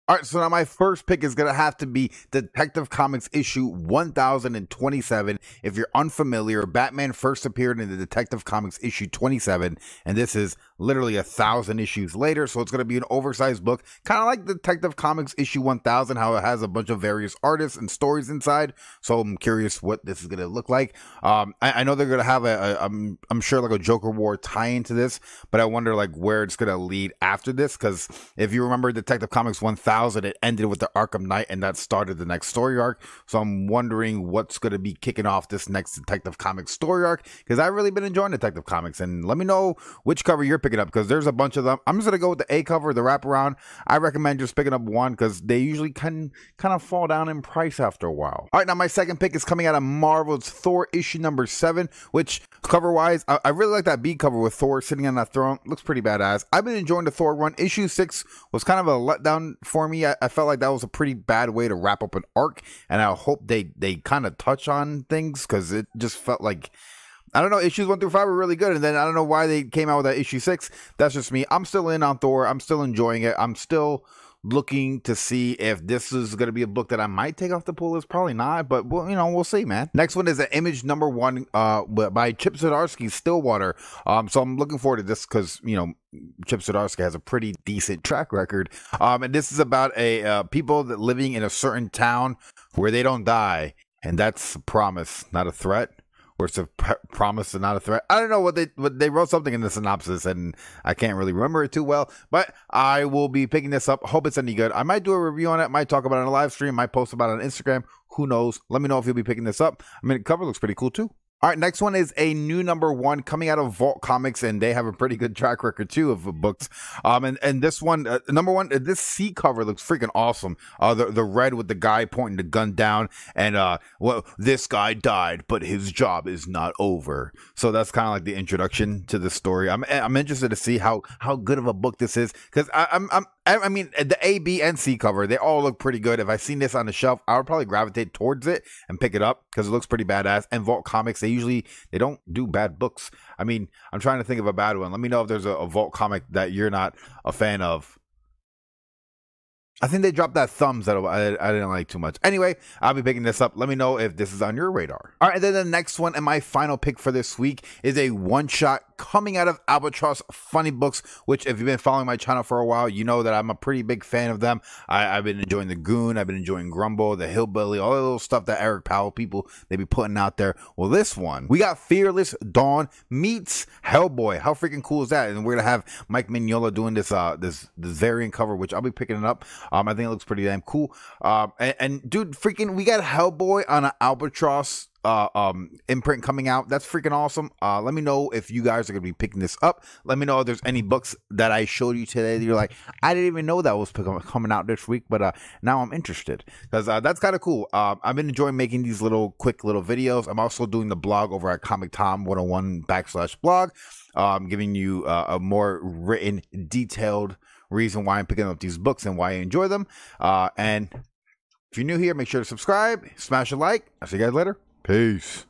All right, so now my first pick is going to have to be Detective Comics issue 1027. If you're unfamiliar, Batman first appeared in the Detective Comics issue 27, and this is literally 1,000 issues later, so it's going to be an oversized book, kind of like Detective Comics issue 1000, how it has a bunch of various artists and stories inside, so I'm curious what this is going to look like. I know they're going to have I'm sure like a Joker War tie into this, but I wonder like where it's going to lead after this, because if you remember Detective Comics 1000, it ended with the Arkham Knight, and that started the next story arc. So I'm wondering what's going to be kicking off this next Detective Comics story arc, because I've really been enjoying Detective Comics. And let me know which cover you're picking up, because there's a bunch of them. I'm just going to go with the A cover, the wraparound. I recommend just picking up one, because they usually can kind of fall down in price after a while. All right, now my second pick is coming out of Marvel's Thor issue number 7, which cover wise, I really like that B cover with Thor sitting on that throne. Looks pretty badass. I've been enjoying the Thor run. Issue 6 was kind of a letdown for me. I felt like that was a pretty bad way to wrap up an arc, and I hope they kind of touch on things, because it just felt like, I don't know, issues 1 through 5 were really good, and then I don't know why they came out with that issue 6. That's just me. I'm still in on Thor. I'm still enjoying it. I'm still looking to see if this is going to be a book that I might take off the pull list. Probably not, but well, we'll see, man. Next one is an Image number 1 by Chip Zdarsky, Stillwater. So I'm looking forward to this, because Chip Zdarsky has a pretty decent track record. And this is about people that living in a certain town where they don't die, and that's a promise, not a threat. Or it's a promise and not a threat. I don't know what they wrote something in the synopsis, and I can't really remember it too well. But I will be picking this up. Hope it's any good. I might do a review on it. Might talk about it on a live stream. Might post about it on Instagram. Who knows? Let me know if you'll be picking this up. I mean, the cover looks pretty cool too. All right, next one is a new number 1 coming out of Vault Comics, and they have a pretty good track record too of books. And this one, number 1, this C cover looks freaking awesome. The red with the guy pointing the gun down, and well, this guy died, but his job is not over. So that's kind of like the introduction to the story. I'm interested to see how good of a book this is, because I mean, the A, B, and C cover, they all look pretty good. If I seen this on the shelf, I would probably gravitate towards it and pick it up, because it looks pretty badass. And Vault Comics, they don't do bad books. I mean, I'm trying to think of a bad one. Let me know if there's a Vault comic that you're not a fan of. I think they dropped that Thumbs that I didn't like too much. Anyway, I'll be picking this up. Let me know if this is on your radar. All right, and then the next one and my final pick for this week is a one-shot coming out of Albatross Funny Books, which if you've been following my channel for a while, you know that I'm a pretty big fan of them. I've been enjoying The Goon. I've been enjoying Grumble, The Hillbilly, all the little stuff that Eric Powell people, they be putting out there. Well, this one, we got Fearless Dawn meets Hellboy. How freaking cool is that? And we're going to have Mike Mignola doing this variant cover, which I'll be picking it up. I think it looks pretty damn cool. And dude, freaking, we got Hellboy on an Albatross imprint coming out. That's freaking awesome. Let me know if you guys are gonna be picking this up. Let me know if there's any books that I showed you today that you're like, I didn't even know that was coming out this week, but now I'm interested, because that's kind of cool. I've been enjoying making these quick little videos. I'm also doing the blog over at Comic Tom 101/blog, giving you a more written, detailed reason why I'm picking up these books and why I enjoy them. And if you're new here, make sure to subscribe, smash a like. I'll see you guys later. Peace.